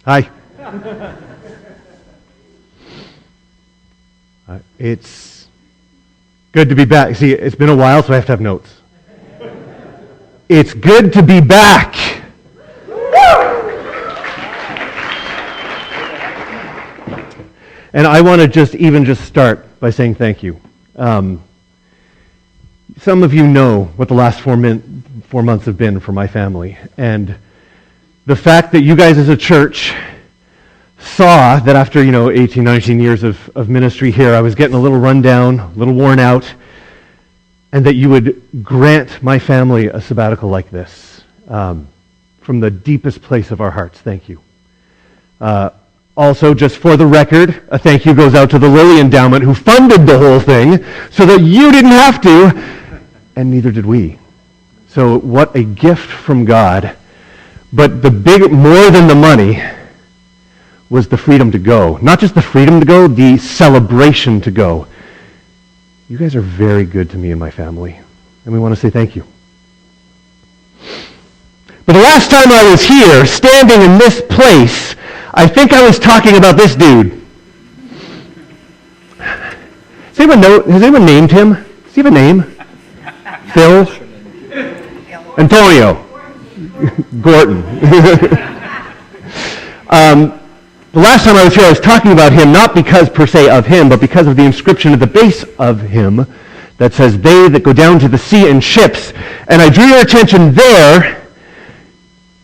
Hi. It's good to be back. See, it's been a while, so I have to have notes. It's good to be back. And I want to just start by saying thank you. Some of you know what the last 4 months have been for my family. And the fact that you guys as a church saw that after, 18, 19 years of ministry here, I was getting a little run down, a little worn out, and that you would grant my family a sabbatical like this from the deepest place of our hearts. Thank you. Also, just for the record, a thank you goes out to the Lilly Endowment who funded the whole thing so that you didn't have to, and neither did we. So what a gift from God. But more than the money was the freedom to go. Not just the freedom to go, the celebration to go. You guys are very good to me and my family, and we want to say thank you. But the last time I was here, standing in this place, I think I was talking about this dude. Has anyone named him? Does he have a name? Phil? Antonio? Gordon. The last time I was here, I was talking about him, not because per se of him, but because of the inscription at the base of him that says, "They that go down to the sea in ships." And I drew your attention there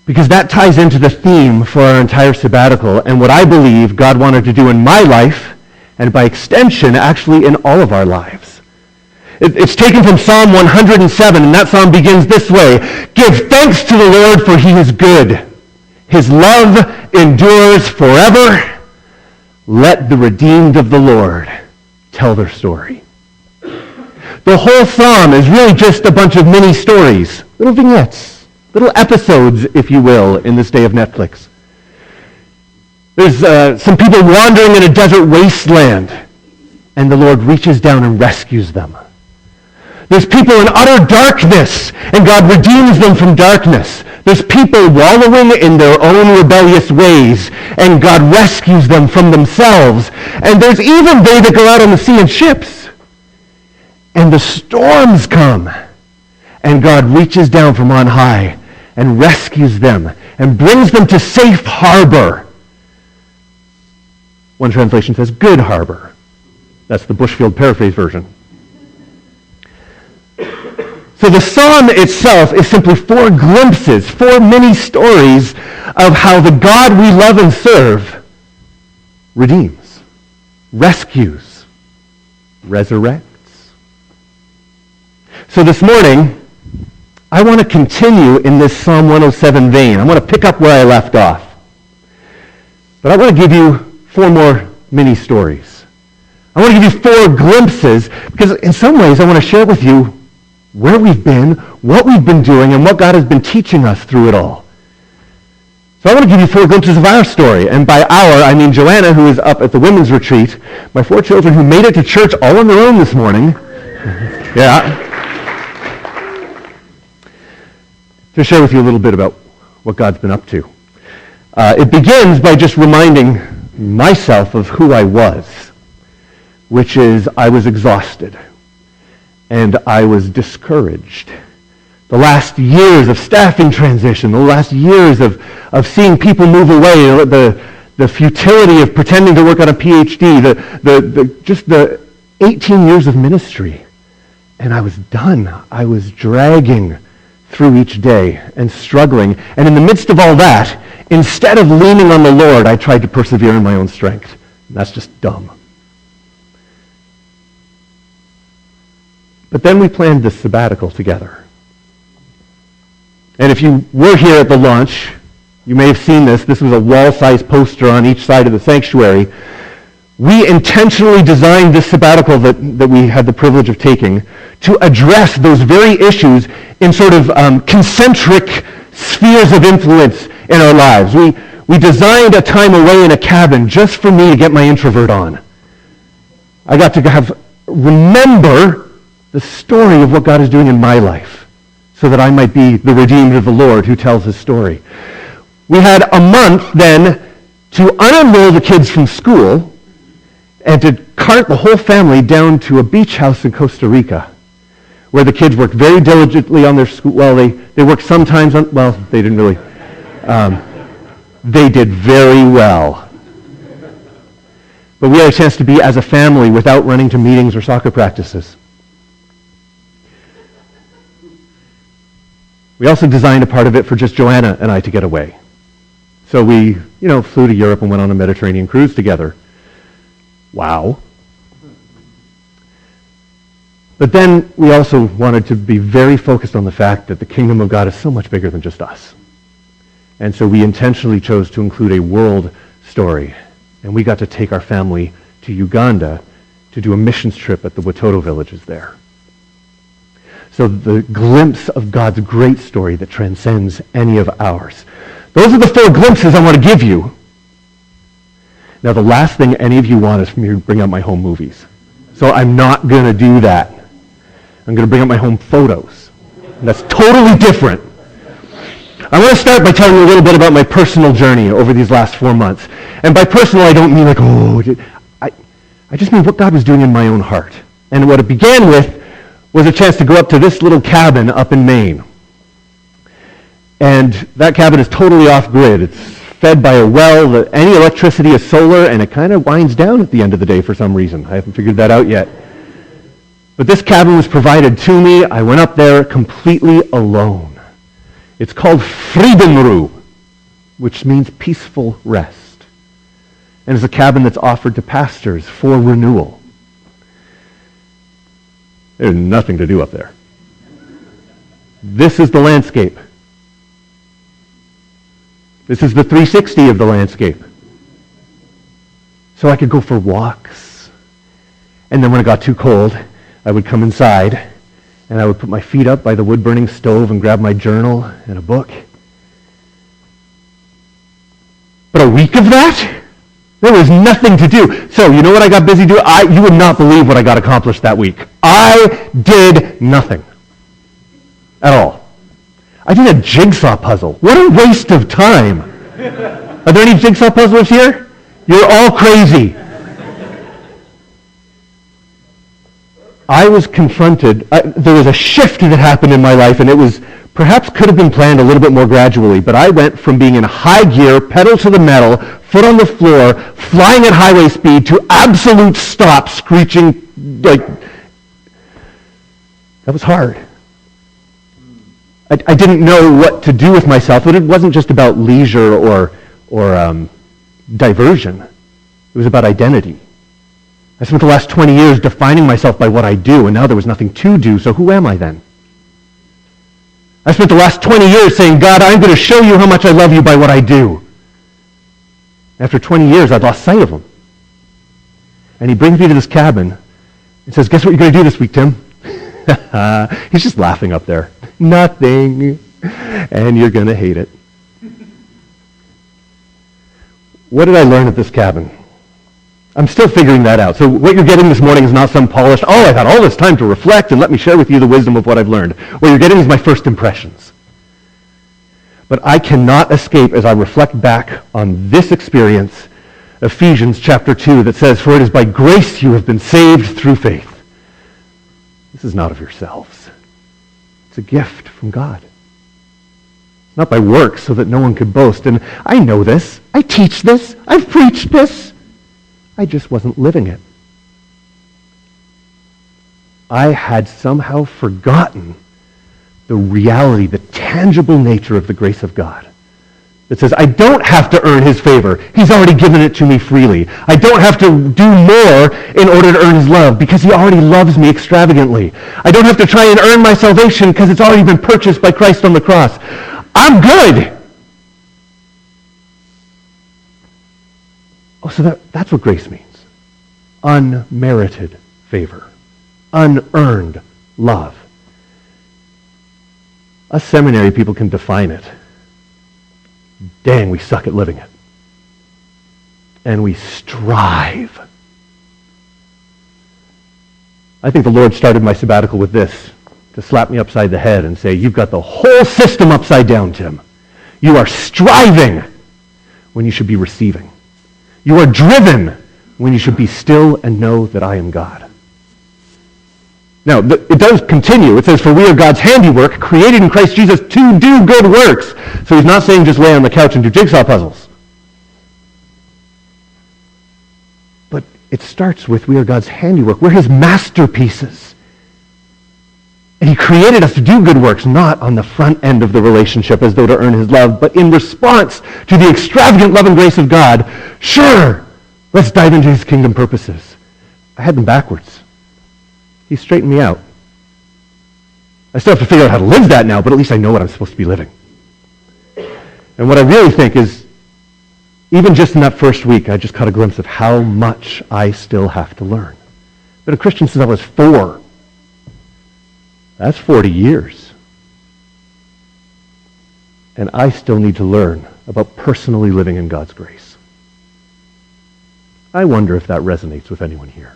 because that ties into the theme for our entire sabbatical and what I believe God wanted to do in my life, and by extension, actually in all of our lives. It's taken from Psalm 107, and that psalm begins this way: "Give thanks to the Lord, for he is good. His love endures forever. Let the redeemed of the Lord tell their story." The whole psalm is really just a bunch of mini stories, little vignettes, little episodes, if you will, in this day of Netflix. There's some people wandering in a desert wasteland, and the Lord reaches down and rescues them. There's people in utter darkness, and God redeems them from darkness. There's people wallowing in their own rebellious ways, and God rescues them from themselves. And there's even they that go out on the sea in ships, and the storms come, and God reaches down from on high and rescues them and brings them to safe harbor. One translation says good harbor. That's the Bushfield paraphrase version. So the psalm itself is simply 4 glimpses, 4 mini stories of how the God we love and serve redeems, rescues, resurrects. So this morning, I want to continue in this Psalm 107 vein. I want to pick up where I left off. But I want to give you 4 more mini stories. I want to give you 4 glimpses, because in some ways I want to share with you where we've been, what we've been doing, and what God has been teaching us through it all. So I want to give you 4 glimpses of our story. And by our, I mean Joanna, who is up at the women's retreat, my 4 children who made it to church all on their own this morning. Yeah. To share with you a little bit about what God's been up to. It begins by just reminding myself of who I was, which is I was exhausted. And I was discouraged. The last years of staffing transition, the last years of seeing people move away, the futility of pretending to work on a PhD, just the 18 years of ministry. And I was done. I was dragging through each day and struggling. And in the midst of all that, instead of leaning on the Lord, I tried to persevere in my own strength. And that's just dumb. But then we planned this sabbatical together. And if you were here at the launch, you may have seen this. This was a wall-sized poster on each side of the sanctuary. We intentionally designed this sabbatical that we had the privilege of taking to address those very issues in sort of concentric spheres of influence in our lives. We designed a time away in a cabin just for me to get my introvert on. I got to remember the story of what God is doing in my life so that I might be the redeemed of the Lord who tells his story. We had a month then to unenroll the kids from school and to cart the whole family down to a beach house in Costa Rica, where the kids worked very diligently on their school. Well, they worked sometimes on, well, they didn't really. They did very well. But we had a chance to be as a family without running to meetings or soccer practices. We also designed a part of it for just Joanna and I to get away. So we, flew to Europe and went on a Mediterranean cruise together. Wow. But then we also wanted to be very focused on the fact that the kingdom of God is so much bigger than just us. And so we intentionally chose to include a world story. And we got to take our family to Uganda to do a missions trip at the Watoto villages there. So the glimpse of God's great story that transcends any of ours. Those are the 4 glimpses I want to give you. Now, the last thing any of you want is for me to bring out my home movies. So I'm not going to do that. I'm going to bring out my home photos. And that's totally different. I want to start by telling you a little bit about my personal journey over these last 4 months. And by personal, I don't mean like, I just mean what God was doing in my own heart. And what it began with was a chance to go up to this little cabin up in Maine. And that cabin is totally off-grid. It's fed by a well. Any electricity is solar, and it kind of winds down at the end of the day for some reason. I haven't figured that out yet. But this cabin was provided to me. I went up there completely alone. It's called Friedenruhe, which means peaceful rest. And it's a cabin that's offered to pastors for renewal. There's nothing to do up there. This is the landscape. This is the 360 of the landscape. So I could go for walks. And then when it got too cold, I would come inside and I would put my feet up by the wood-burning stove and grab my journal and a book. But a week of that? There was nothing to do. So you know what I got busy doing? You would not believe what I got accomplished that week. I did nothing at all. I did a jigsaw puzzle. What a waste of time. Are there any jigsaw puzzlers here? You're all crazy. I was confronted. There was a shift that happened in my life, and it was perhaps could have been planned a little bit more gradually, but I went from being in high gear, pedal to the metal, foot on the floor, flying at highway speed, to absolute stop, screeching like... That was hard. I didn't know what to do with myself, but it wasn't just about leisure or diversion. It was about identity. I spent the last 20 years defining myself by what I do, and now there was nothing to do, so who am I then? I spent the last 20 years saying, God, I'm going to show you how much I love you by what I do. After 20 years, I'd lost sight of him. And he brings me to this cabin and says, guess what you're going to do this week, Tim? He's just laughing up there. Nothing. And you're going to hate it. What did I learn at this cabin? I'm still figuring that out. So what you're getting this morning is not some polished, I've had all this time to reflect and let me share with you the wisdom of what I've learned. What you're getting is my first impressions. But I cannot escape, as I reflect back on this experience, Ephesians Chapter 2, that says, for it is by grace you have been saved through faith. This is not of yourselves. It's a gift from God. It's not by works so that no one could boast. And I know this. I teach this. I've preached this. I just wasn't living it. I had somehow forgotten the reality, the tangible nature of the grace of God. It says, I don't have to earn his favor. He's already given it to me freely. I don't have to do more in order to earn his love because he already loves me extravagantly. I don't have to try and earn my salvation because it's already been purchased by Christ on the cross. I'm good. Oh, so that's what grace means. Unmerited favor. Unearned love. Us seminary people can define it. Dang, we suck at living it. And we strive. I think the Lord started my sabbatical with this, to slap me upside the head and say, you've got the whole system upside down, Tim. You are striving when you should be receiving. You are driven when you should be still and know that I am God. Now, it does continue. It says, for we are God's handiwork, created in Christ Jesus to do good works. So he's not saying just lay on the couch and do jigsaw puzzles. But it starts with we are God's handiwork. We're his masterpieces. And he created us to do good works, not on the front end of the relationship as though to earn his love, but in response to the extravagant love and grace of God. Sure, let's dive into his kingdom purposes. I had them backwards. He straightened me out. I still have to figure out how to live that now, but at least I know what I'm supposed to be living. And what I really think is, even just in that first week, I just caught a glimpse of how much I still have to learn. Been a Christian since I was 4. That's 40 years. And I still need to learn about personally living in God's grace. I wonder if that resonates with anyone here.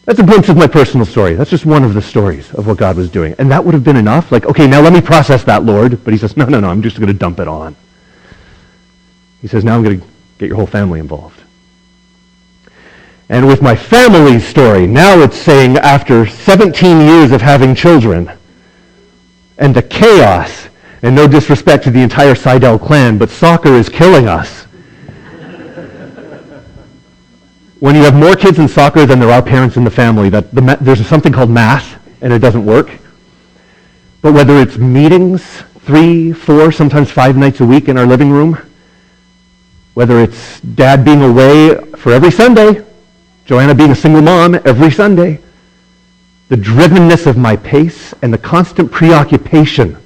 That's a glimpse of my personal story. That's just one of the stories of what God was doing. And that would have been enough. Like, okay, now let me process that, Lord. But he says, no, I'm just going to dump it on. He says, now I'm going to get your whole family involved. And with my family's story, now it's saying after 17 years of having children and the chaos, and no disrespect to the entire Seidel clan, but soccer is killing us. When you have more kids in soccer than there are parents in the family, there's something called math, and it doesn't work. But whether it's meetings, 3, 4, sometimes 5 nights a week in our living room, whether it's Dad being away for every Sunday, Joanna being a single mom every Sunday, the drivenness of my pace and the constant preoccupation.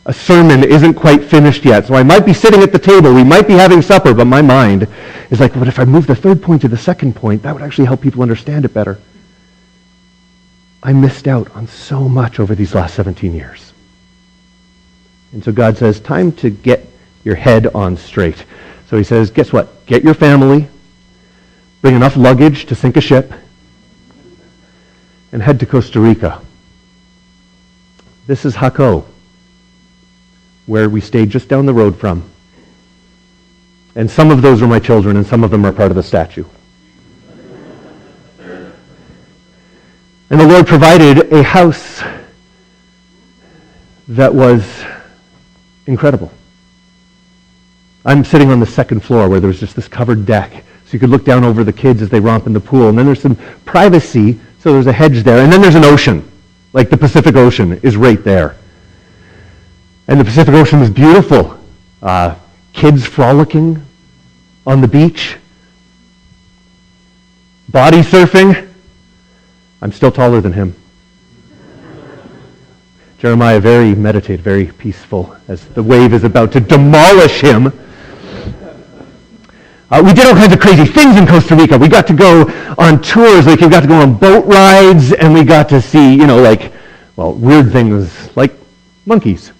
A sermon isn't quite finished yet, so I might be sitting at the table, we might be having supper, but my mind is like, but if I move the third point to the second point, that would actually help people understand it better. I missed out on so much over these last 17 years. And so God says, time to get your head on straight. So he says, guess what? Get your family, bring enough luggage to sink a ship, and head to Costa Rica. This is Jaco, where we stayed just down the road from. And some of those are my children, and some of them are part of the statue. And the Lord provided a house that was incredible. I'm sitting on the second floor where there was just this covered deck, so you could look down over the kids as they romp in the pool. And then there's some privacy, so there's a hedge there. And then there's an ocean, like the Pacific Ocean is right there. And the Pacific Ocean was beautiful. Kids frolicking on the beach. Body surfing. I'm still taller than him. Jeremiah, very meditative, very peaceful, as the wave is about to demolish him. We did all kinds of crazy things in Costa Rica. We got to go on tours, like we got to go on boat rides, and we got to see, weird things like monkeys.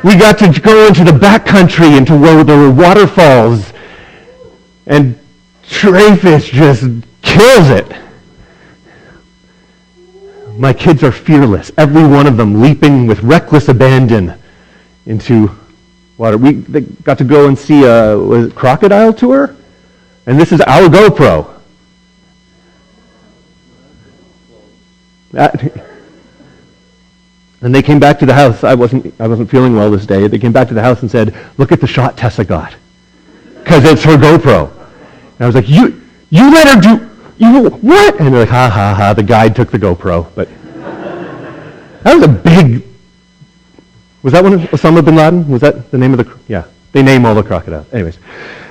We got to go into the backcountry, into where there were waterfalls, and Treyfish just kills it. My kids are fearless, every one of them leaping with reckless abandon into water. They got to go and see a crocodile tour, and this is our GoPro. And they came back to the house. I wasn't feeling well this day. They came back to the house and said, "Look at the shot Tessa got," because it's her GoPro. And I was like, "You let her do what?" And they're like, "Ha ha ha." The guide took the GoPro, but that was a big. Was that one of Osama bin Laden? Was that the name of the? Yeah, they name all the crocodiles. Anyways,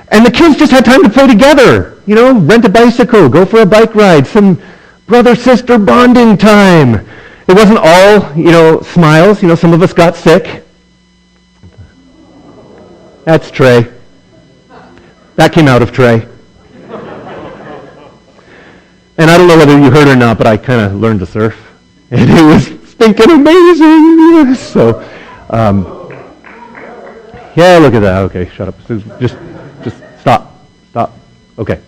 and the kids just had time to play together. Rent a bicycle, go for a bike ride, some brother-sister bonding time. It wasn't all, smiles. Some of us got sick. That's Trey. That came out of Trey. And I don't know whether you heard or not, but I kind of learned to surf. And it was stinking amazing. So, yeah, look at that. Okay, shut up. Just Okay.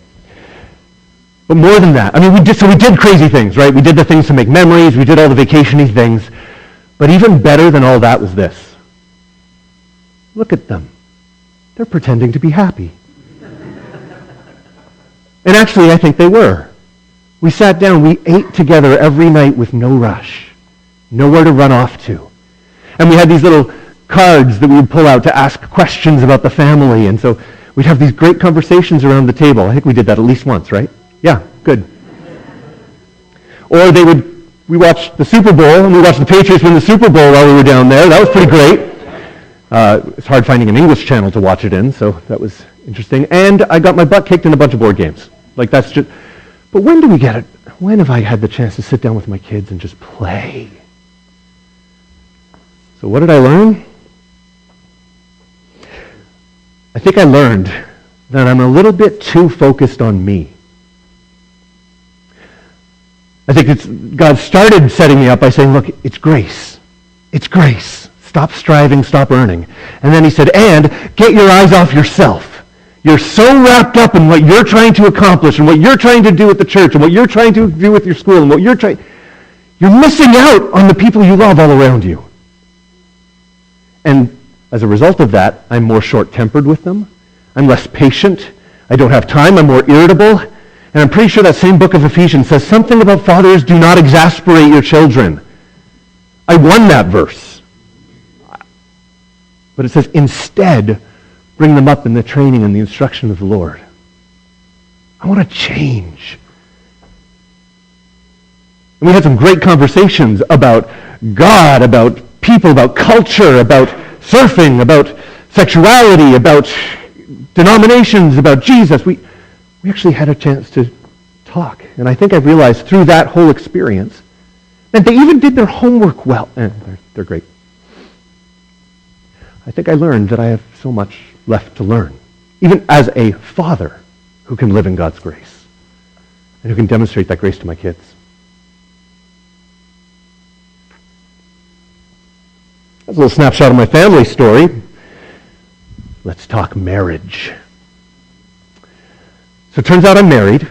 But more than that, I mean, we did crazy things, right? We did the things to make memories. We did all the vacation-y things. But even better than all that was this. Look at them. They're pretending to be happy. And actually, I think they were. We sat down, we ate together every night with no rush, nowhere to run off to. And we had these little cards that we would pull out to ask questions about the family. And so we'd have these great conversations around the table. I think we did that at least once, right? Yeah, good. Or we watched the Super Bowl, and we watched the Patriots win the Super Bowl while we were down there. That was pretty great. It's hard finding an English channel to watch it in, so that was interesting. And I got my butt kicked in a bunch of board games. Like, that's just... But when do we get it? When have I had the chance to sit down with my kids and just play? So what did I learn? I think I learned that I'm a little bit too focused on me. I think God started setting me up by saying, look, it's grace. It's grace. Stop striving, stop earning. And then he said, and get your eyes off yourself. You're so wrapped up in what you're trying to accomplish and what you're trying to do at the church and what you're trying to do with your school and what you're missing out on the people you love all around you. And as a result of that, I'm more short-tempered with them. I'm less patient. I don't have time. I'm more irritable. And I'm pretty sure that same book of Ephesians says something about fathers, do not exasperate your children. I won that verse. But it says, instead, bring them up in the training and the instruction of the Lord. I want to change. And we had some great conversations about God, about people, about culture, about surfing, about sexuality, about denominations, about Jesus. We actually had a chance to talk. And I think I've realized through that whole experience that they even did their homework well. They're great. I think I learned that I have so much left to learn, even as a father who can live in God's grace and who can demonstrate that grace to my kids. That's a little snapshot of my family story. Let's talk marriage. So it turns out I'm married.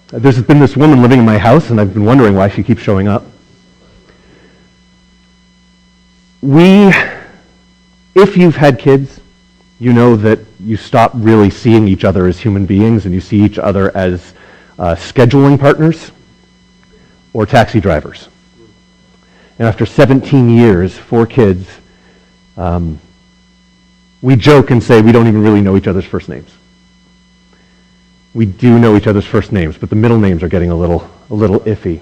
There's been this woman living in my house, and I've been wondering why she keeps showing up. If you've had kids, you know that you stop really seeing each other as human beings and you see each other as scheduling partners or taxi drivers. And after 17 years, 4 kids, we joke and say we don't even really know each other's first names. We do know each other's first names, but the middle names are getting a little iffy.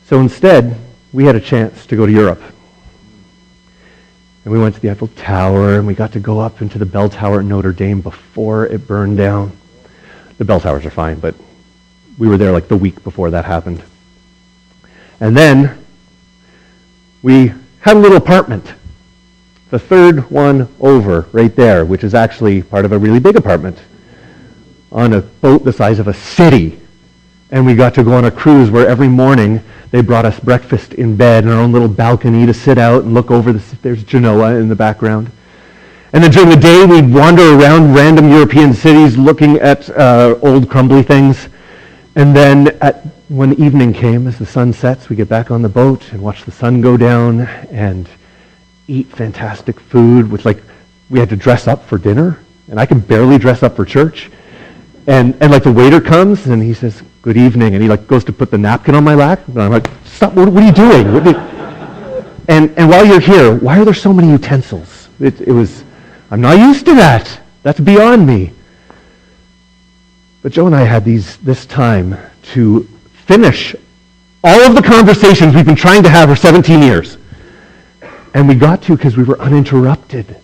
So instead, we had a chance to go to Europe. And we went to the Eiffel Tower, and we got to go up into the bell tower at Notre Dame before it burned down. The bell towers are fine, but we were there like the week before that happened. And then we had a little apartment, the third one over right there, which is actually part of a really big apartment, on a boat the size of a city. And we got to go on a cruise where every morning they brought us breakfast in bed and our own little balcony to sit out and look over. There's Genoa in the background. And then during the day, we'd wander around random European cities looking at old crumbly things. And then when the evening came, as the sun sets, we get back on the boat and watch the sun go down and eat fantastic food. We had to dress up for dinner, and I can barely dress up for church. And the waiter comes and he says, "Good evening," and he goes to put the napkin on my lap, and I'm like, "Stop! What are you doing?" And while you're here, why are there so many utensils? I'm not used to that. That's beyond me. But Joe and I had this time to finish all of the conversations we've been trying to have for 17 years, and we got to because we were uninterrupted.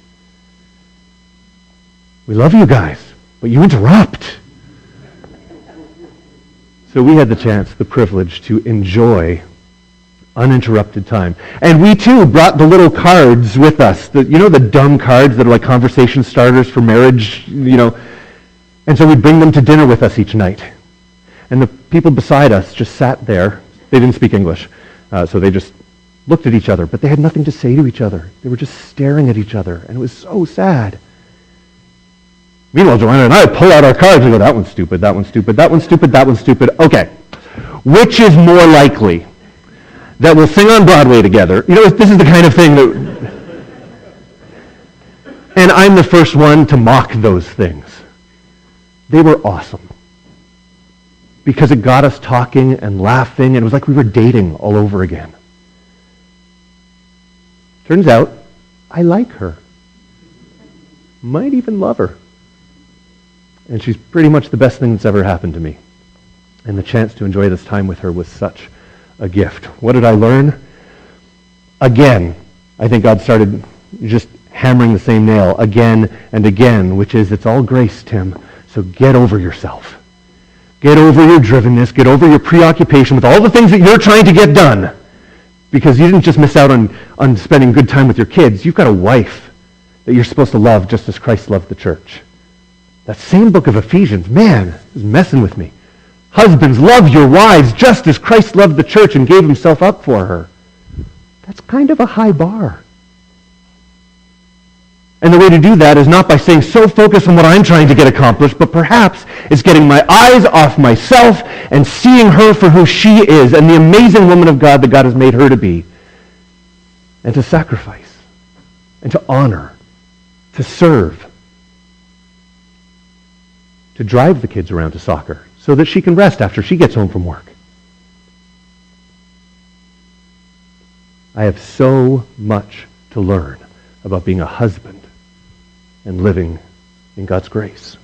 We love you guys, but you interrupt. So we had the chance, the privilege to enjoy uninterrupted time. And we too brought the little cards with us. The dumb cards that are like conversation starters for marriage, And so we'd bring them to dinner with us each night. And the people beside us just sat there. They didn't speak English, so they just looked at each other, but they had nothing to say to each other. They were just staring at each other, and it was so sad. Meanwhile, Joanna and I pull out our cards and go, that one's stupid, that one's stupid, that one's stupid, that one's stupid. Okay. Which is more likely that we'll sing on Broadway together? You know, this is the kind of thing that... And I'm the first one to mock those things. They were awesome. Because it got us talking and laughing, and it was like we were dating all over again. Turns out, I like her. Might even love her. And she's pretty much the best thing that's ever happened to me. And the chance to enjoy this time with her was such a gift. What did I learn? Again, I think God started just hammering the same nail again and again, which is, it's all grace, Tim, so get over yourself. Get over your drivenness, get over your preoccupation with all the things that you're trying to get done. Because you didn't just miss out on spending good time with your kids. You've got a wife that you're supposed to love just as Christ loved the church. That same book of Ephesians, man, is messing with me. Husbands, love your wives just as Christ loved the church and gave himself up for her. That's kind of a high bar. And the way to do that is not by saying so focused on what I'm trying to get accomplished, but perhaps it's getting my eyes off myself and seeing her for who she is and the amazing woman of God that God has made her to be. And to sacrifice, and to honor, to serve, to drive the kids around to soccer so that she can rest after she gets home from work. I have so much to learn about being a husband and living in God's grace.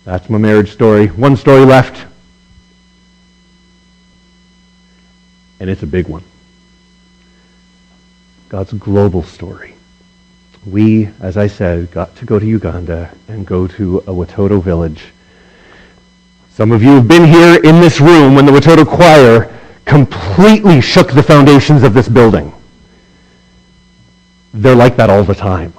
That's my marriage story. One story left. And it's a big one. God's global story. We, as I said, got to go to Uganda and go to a Watoto village. Some of you have been here in this room when the Watoto choir completely shook the foundations of this building. They're like that all the time.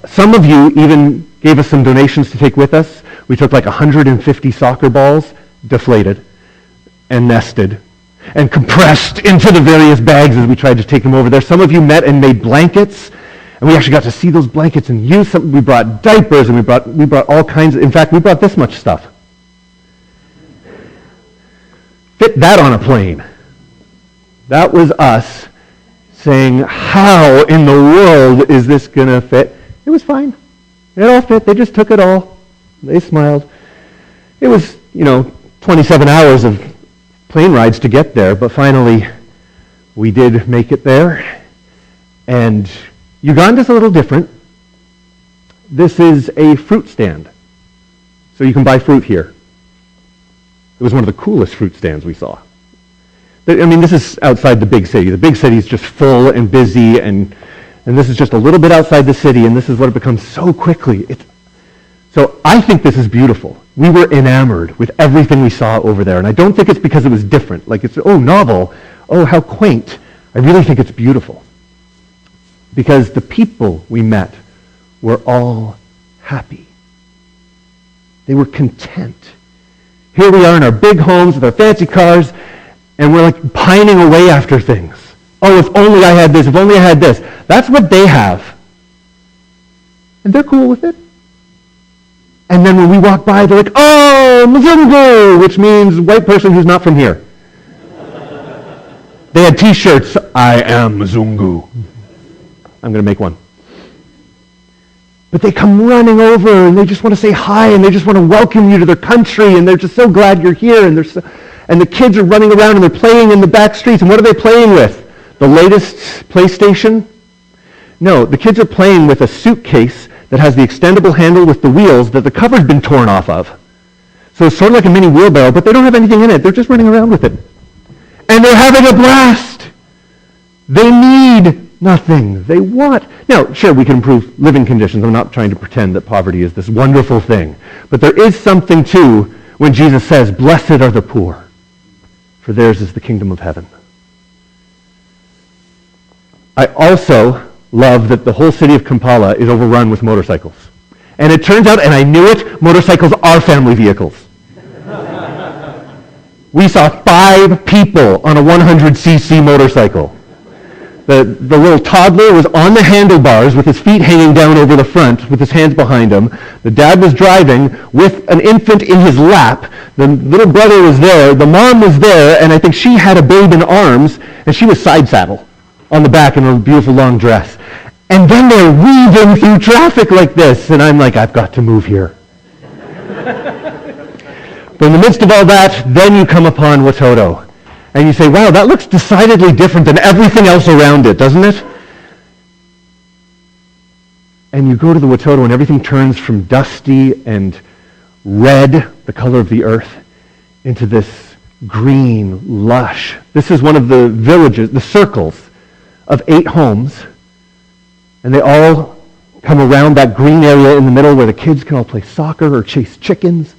Some of you even gave us some donations to take with us. We took like 150 soccer balls, deflated, and nested, and compressed into the various bags as we tried to take them over there. Some of you met and made blankets, and we actually got to see those blankets and use some. We brought diapers, and we brought all kinds of, in fact, we brought this much stuff. Fit that on a plane. That was us saying, how in the world is this going to fit? It was fine. It all fit. They just took it all. They smiled. It was, 27 hours of plane rides to get there, but finally we did make it there. And Uganda's a little different. This is a fruit stand. So you can buy fruit here. It was one of the coolest fruit stands we saw. This is outside the big city. The big city is just full and busy, and this is just a little bit outside the city, and this is what it becomes so quickly. So I think this is beautiful. We were enamored with everything we saw over there, and I don't think it's because it was different. Like it's, novel, how quaint. I really think it's beautiful. Because the people we met were all happy. They were content. Here we are in our big homes with our fancy cars, and we're like pining away after things. Oh, if only I had this, if only I had this. That's what they have. And they're cool with it. And then when we walk by, they're like, oh, Mzungu, which means white person who's not from here. They had t-shirts, I am Mzungu. I'm going to make one. But they come running over, and they just want to say hi, and they just want to welcome you to their country, and they're just so glad you're here, and the kids are running around, and they're playing in the back streets, and what are they playing with? The latest PlayStation? No, the kids are playing with a suitcase that has the extendable handle with the wheels that the cover's been torn off of. So it's sort of like a mini wheelbarrow, but they don't have anything in it. They're just running around with it. And they're having a blast. They need nothing. They want. Now, sure, we can improve living conditions. I'm not trying to pretend that poverty is this wonderful thing. But there is something, too, when Jesus says, blessed are the poor, for theirs is the kingdom of heaven. I also love that the whole city of Kampala is overrun with motorcycles. And it turns out, and I knew it, motorcycles are family vehicles. We saw 5 people on a 100cc motorcycle. The little toddler was on the handlebars with his feet hanging down over the front with his hands behind him. The dad was driving with an infant in his lap. The little brother was there. The mom was there, and I think she had a babe in arms, and she was side saddle on the back in a beautiful long dress. And then they're weaving through traffic like this, and I'm like, I've got to move here. But in the midst of all that, then you come upon Watoto. And you say, wow, that looks decidedly different than everything else around it, doesn't it? And you go to the Watoto and everything turns from dusty and red, the color of the earth, into this green, lush. This is one of the villages, the circles of 8 homes. And they all come around that green area in the middle where the kids can all play soccer or chase chickens.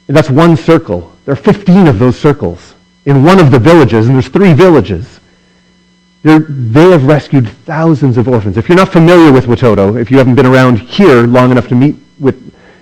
And that's one circle. There are 15 of those circles in one of the villages, and there's 3 villages. They have rescued thousands of orphans. If you're not familiar with Watoto, if you haven't been around here long enough to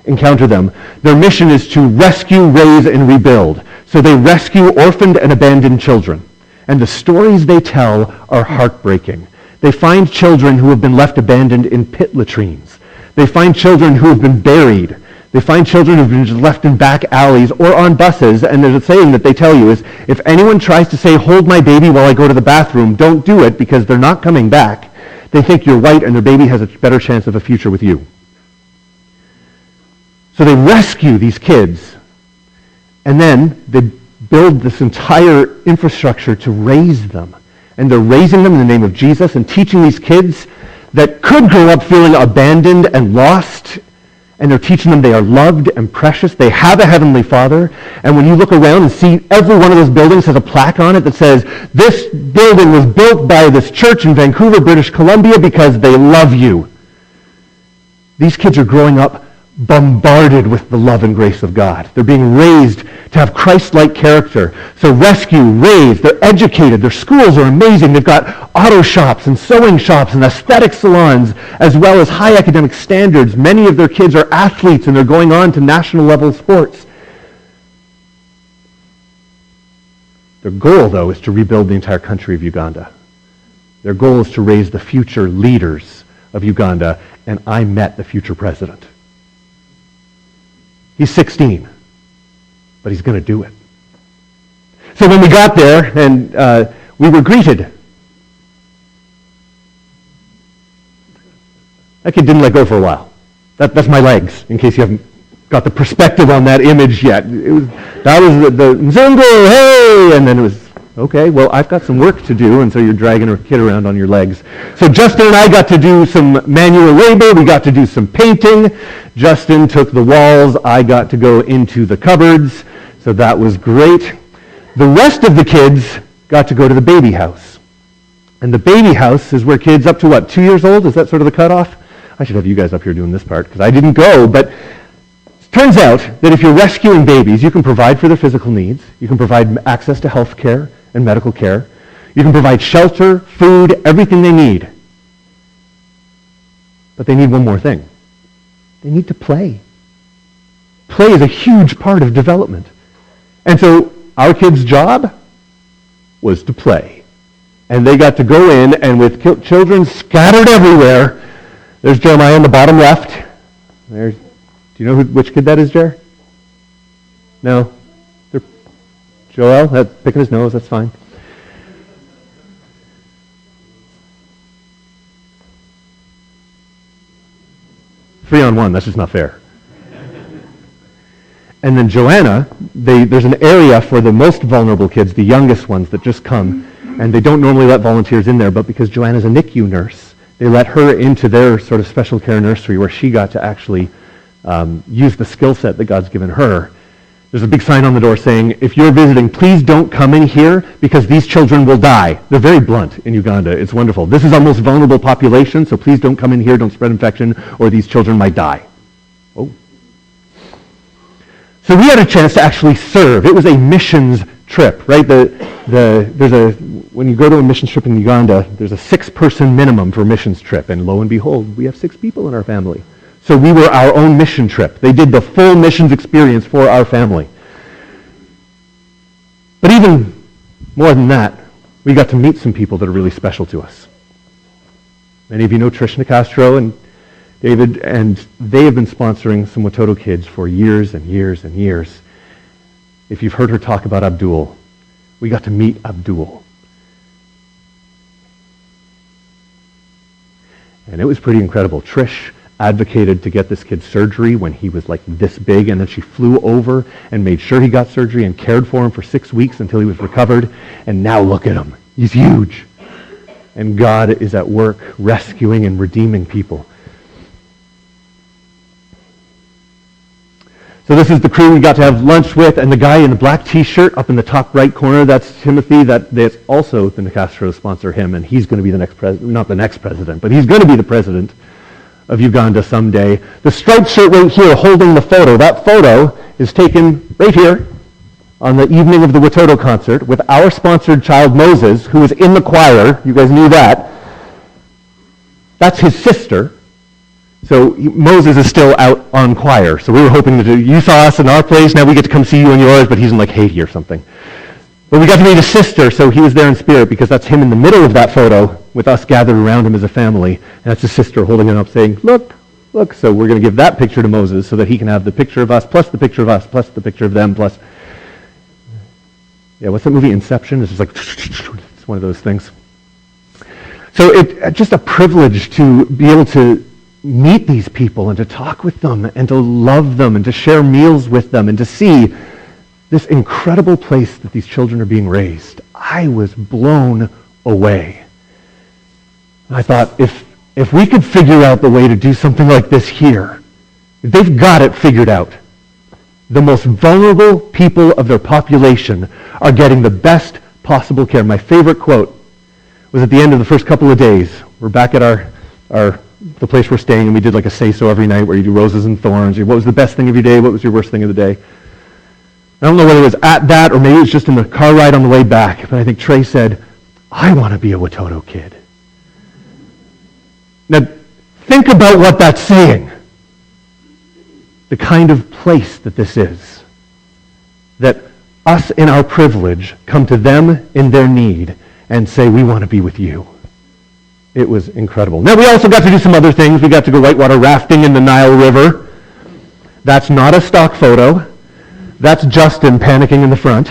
encounter them, their mission is to rescue, raise, and rebuild. So they rescue orphaned and abandoned children. And the stories they tell are heartbreaking. They find children who have been left abandoned in pit latrines. They find children who have been buried. They find children who've been just left in back alleys or on buses, and there's a saying that they tell you is, if anyone tries to say, hold my baby while I go to the bathroom, don't do it because they're not coming back. They think you're white and their baby has a better chance of a future with you. So they rescue these kids, and then they build this entire infrastructure to raise them. And they're raising them in the name of Jesus and teaching these kids that could grow up feeling abandoned and lost. And they're teaching them they are loved and precious. They have a heavenly Father. And when you look around and see every one of those buildings has a plaque on it that says, this building was built by this church in Vancouver, British Columbia because they love you. These kids are growing up bombarded with the love and grace of God. They're being raised to have Christ-like character. So rescue, raise, they're educated. Their schools are amazing. They've got auto shops and sewing shops and aesthetic salons, as well as high academic standards. Many of their kids are athletes and they're going on to national level sports. Their goal, though, is to rebuild the entire country of Uganda. Their goal is to raise the future leaders of Uganda, and I met the future president. He's 16, but he's going to do it. So when we got there, and we were greeted. That kid didn't let go for a while. That's my legs, in case you haven't got the perspective on that image yet. That was the Mzungu, hey! And then it was, okay, well, I've got some work to do, and so you're dragging a kid around on your legs. So Justin and I got to do some manual labor. We got to do some painting. Justin took the walls. I got to go into the cupboards. So that was great. The rest of the kids got to go to the baby house. And the baby house is where kids up to, 2 years old? Is that sort of the cutoff? I should have you guys up here doing this part, because I didn't go, but it turns out that if you're rescuing babies, you can provide for their physical needs. You can provide access to health care and medical care. You can provide shelter, food, everything they need. But they need one more thing. They need to play. Play is a huge part of development. And so our kids' job was to play. And they got to go in, and with children scattered everywhere, there's Jeremiah in the bottom left. Do you know which kid that is, Jer? No? Joel, picking his nose, that's fine. Three on one, that's just not fair. And then Joanna, there's an area for the most vulnerable kids, the youngest ones that just come, and they don't normally let volunteers in there, but because Joanna's a NICU nurse, they let her into their sort of special care nursery where she got to actually use the skill set that God's given her. There's a big sign on the door saying, if you're visiting, please don't come in here because these children will die. They're very blunt in Uganda. It's wonderful. This is our most vulnerable population, so please don't come in here, don't spread infection, or these children might die. Oh. So we had a chance to actually serve. It was a missions trip, right? When you go to a missions trip in Uganda, there's a 6-person minimum for a missions trip, and lo and behold, we have 6 people in our family. So we were our own mission trip. They did the full missions experience for our family. But even more than that, we got to meet some people that are really special to us. Many of you know Trish Nicastro and David, and they have been sponsoring some Watoto kids for years and years and years. If you've heard her talk about Abdul, we got to meet Abdul. And it was pretty incredible. Trish advocated to get this kid surgery when he was like this big, and then she flew over and made sure he got surgery and cared for him for 6 weeks until he was recovered. And now look at him. He's huge. And God is at work rescuing and redeeming people. So this is the crew we got to have lunch with, and the guy in the black t-shirt up in the top right corner, that's Timothy. That's also the Nicastro sponsor him, and he's going to be the next president, not the next president, but he's going to be the president of Uganda someday. The striped shirt right here holding the photo, that photo is taken right here on the evening of the Watoto concert with our sponsored child Moses, who was in the choir. You guys knew that. That's his sister. So Moses is still out on choir. So we were hoping to you saw us in our place, now we get to come see you in yours, but he's in like Haiti or something. But we got to meet his sister, so he was there in spirit, because that's him in the middle of that photo with us gathered around him as a family. And that's his sister holding him up saying, look, look. So we're going to give that picture to Moses so that he can have the picture of us, plus the picture of us, plus the picture of them, plus... Yeah, what's that movie, Inception? It's just like, it's one of those things. So it's just a privilege to be able to meet these people and to talk with them and to love them and to share meals with them and to see this incredible place that these children are being raised. I was blown away. I thought, if we could figure out the way to do something like this here, they've got it figured out. The most vulnerable people of their population are getting the best possible care. My favorite quote was at the end of the first couple of days. We're back at the place we're staying, and we did like a say-so every night where you do roses and thorns. What was the best thing of your day? What was your worst thing of the day? I don't know whether it was at that or maybe it was just in the car ride on the way back, but I think Trey said, I want to be a Watoto kid. Now, think about what that's saying. The kind of place that this is. That us in our privilege come to them in their need and say, we want to be with you. It was incredible. Now, we also got to do some other things. We got to go whitewater rafting in the Nile River. That's not a stock photo. That's Justin panicking in the front.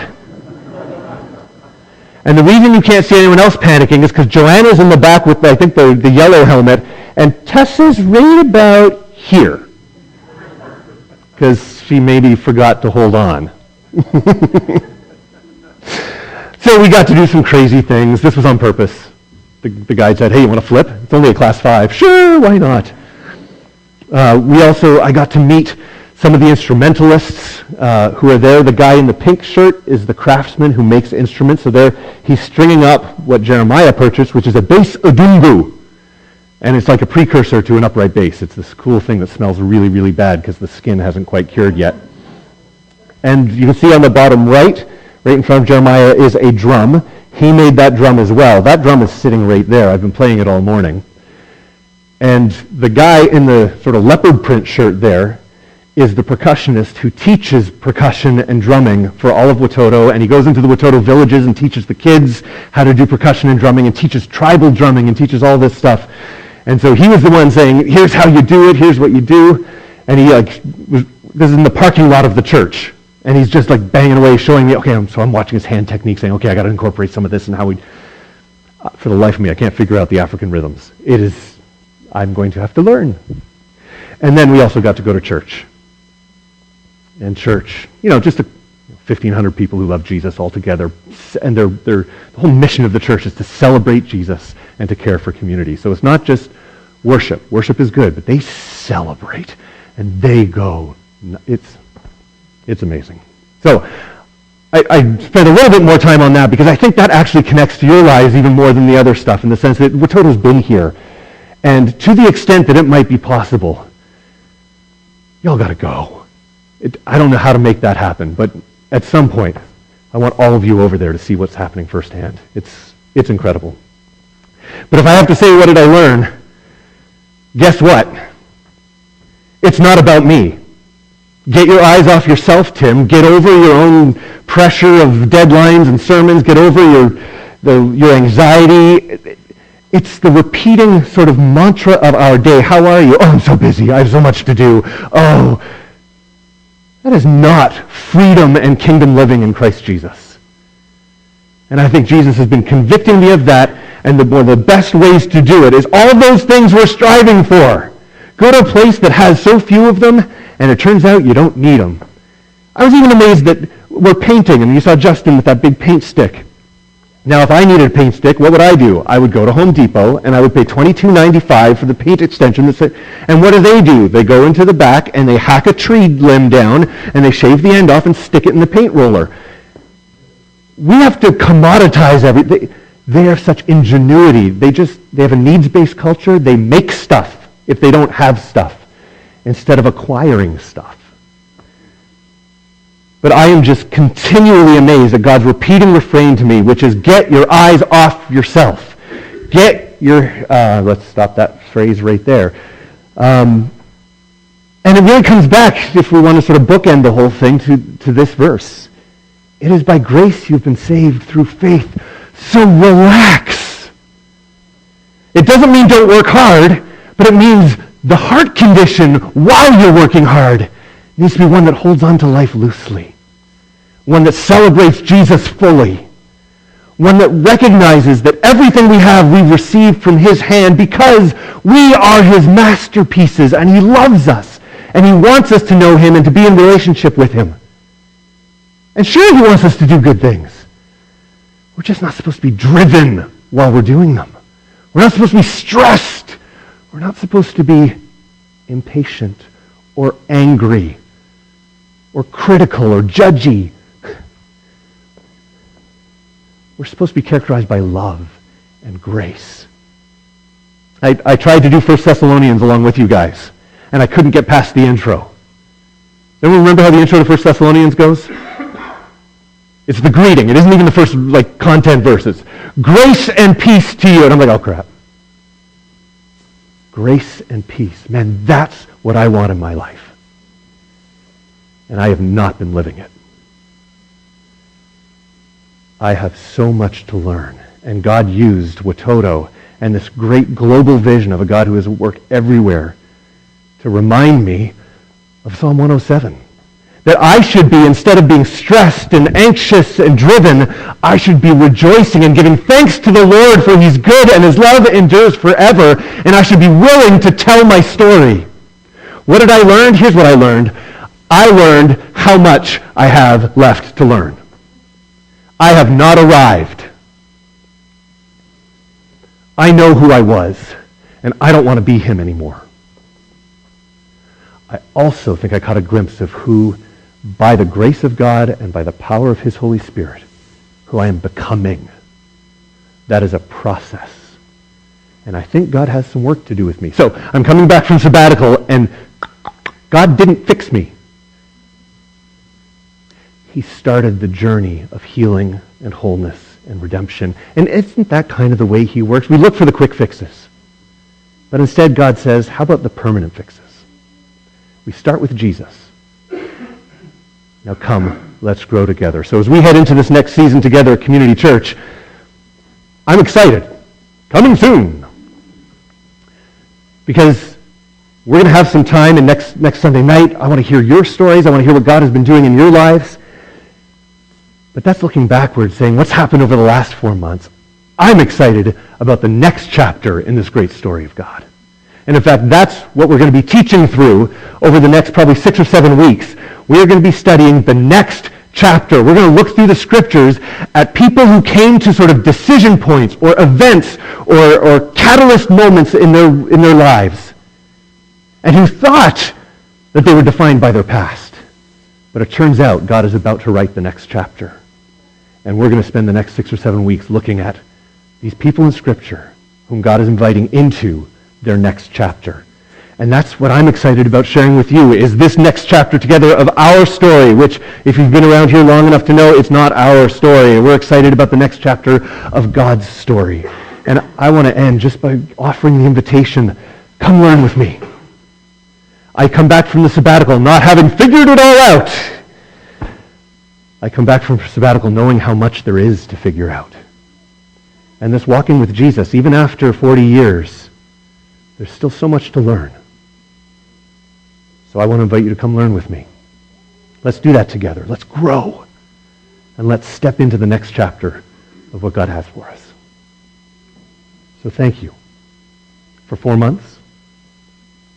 And the reason you can't see anyone else panicking is because Joanna's in the back with, I think, the yellow helmet, and Tessa's right about here. Because she maybe forgot to hold on. So we got to do some crazy things. This was on purpose. The guide said, hey, you want to flip? It's only a class 5. Sure, why not? I got to meet some of the instrumentalists who are there. The guy in the pink shirt is the craftsman who makes instruments. So he's stringing up what Jeremiah purchased, which is a bass odungu. And it's like a precursor to an upright bass. It's this cool thing that smells really, really bad because the skin hasn't quite cured yet. And you can see on the bottom right in front of Jeremiah, is a drum. He made that drum as well. That drum is sitting right there. I've been playing it all morning. And the guy in the sort of leopard print shirt there is the percussionist who teaches percussion and drumming for all of Watoto, and he goes into the Watoto villages and teaches the kids how to do percussion and drumming and teaches tribal drumming and teaches all this stuff. And so he was the one saying, here's how you do it, here's what you do. And this is in the parking lot of the church. And he's just like banging away, showing me, so I'm watching his hand technique, saying, I got to incorporate some of this and how we, for the life of me, I can't figure out the African rhythms. I'm going to have to learn. And then we also got to go to church. And church, just 1,500 people who love Jesus all together. And the whole mission of the church is to celebrate Jesus and to care for community. So it's not just worship. Worship is good, but they celebrate and they go. It's amazing. So I spent a little bit more time on that because I think that actually connects to your lives even more than the other stuff, in the sense that Watoto's been here. And to the extent that it might be possible, y'all got to go. I don't know how to make that happen, but at some point, I want all of you over there to see what's happening firsthand. It's incredible. But if I have to say, what did I learn? Guess what? It's not about me. Get your eyes off yourself, Tim. Get over your own pressure of deadlines and sermons. Get over your anxiety. It's the repeating sort of mantra of our day. How are you? Oh, I'm so busy. I have so much to do. Oh, that is not freedom and kingdom living in Christ Jesus. And I think Jesus has been convicting me of that, and one of the best ways to do it is all those things we're striving for. Go to a place that has so few of them, and it turns out you don't need them. I was even amazed that we're painting, and you saw Justin with that big paint stick. Now, if I needed a paint stick, what would I do? I would go to Home Depot, and I would pay $22.95 for the paint extension. And what do? They go into the back, and they hack a tree limb down, and they shave the end off and stick it in the paint roller. We have to commoditize everything. They have such ingenuity. They have a needs-based culture. They make stuff if they don't have stuff, instead of acquiring stuff. But I am just continually amazed at God's repeating refrain to me, which is, get your eyes off yourself. Get your, let's stop that phrase right there. And it really comes back, if we want to sort of bookend the whole thing, to this verse. It is by grace you've been saved through faith. So relax. It doesn't mean don't work hard, but it means the heart condition while you're working hard needs to be one that holds on to life loosely. One that celebrates Jesus fully. One that recognizes that everything we have we've received from his hand because we are his masterpieces and he loves us and he wants us to know him and to be in relationship with him. And sure, he wants us to do good things. We're just not supposed to be driven while we're doing them. We're not supposed to be stressed. We're not supposed to be impatient or angry or critical or judgy. We're supposed to be characterized by love and grace. I tried to do 1 Thessalonians along with you guys, and I couldn't get past the intro. Anyone remember how the intro to 1 Thessalonians goes? It's the greeting. It isn't even the first content verses. Grace and peace to you. And I'm like, oh crap. Grace and peace. Man, that's what I want in my life. And I have not been living it. I have so much to learn. And God used Watoto and this great global vision of a God who is at work everywhere to remind me of Psalm 107. That I should be, instead of being stressed and anxious and driven, I should be rejoicing and giving thanks to the Lord, for he's good and his love endures forever, and I should be willing to tell my story. What did I learn? Here's what I learned. I learned how much I have left to learn. I have not arrived. I know who I was, and I don't want to be him anymore. I also think I caught a glimpse of who, by the grace of God and by the power of his Holy Spirit, who I am becoming. That is a process. And I think God has some work to do with me. So I'm coming back from sabbatical, and God didn't fix me. He started the journey of healing and wholeness and redemption. And isn't that kind of the way he works? We look for the quick fixes. But instead, God says, how about the permanent fixes? We start with Jesus. Now come, let's grow together. So as we head into this next season together at Community Church, I'm excited. Coming soon. Because we're going to have some time, and next Sunday night, I want to hear your stories. I want to hear what God has been doing in your lives. But that's looking backwards, saying, what's happened over the last 4 months? I'm excited about the next chapter in this great story of God. And in fact, that's what we're going to be teaching through over the next probably 6 or 7 weeks. We are going to be studying the next chapter. We're going to look through the scriptures at people who came to sort of decision points or events or catalyst moments in their lives and who thought that they were defined by their past. But it turns out God is about to write the next chapter. And we're going to spend the next 6 or 7 weeks looking at these people in Scripture whom God is inviting into their next chapter. And that's what I'm excited about sharing with you, is this next chapter together of our story, which, if you've been around here long enough to know, it's not our story. We're excited about the next chapter of God's story. And I want to end just by offering the invitation, come learn with me. I come back from the sabbatical not having figured it all out. I come back from sabbatical knowing how much there is to figure out. And this walking with Jesus, even after 40 years, there's still so much to learn. So I want to invite you to come learn with me. Let's do that together. Let's grow. And let's step into the next chapter of what God has for us. So thank you for 4 months,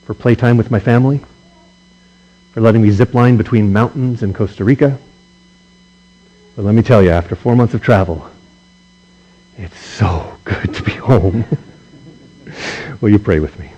for playtime with my family, for letting me zip line between mountains in Costa Rica. But let me tell you, after 4 months of travel, it's so good to be home. Will you pray with me?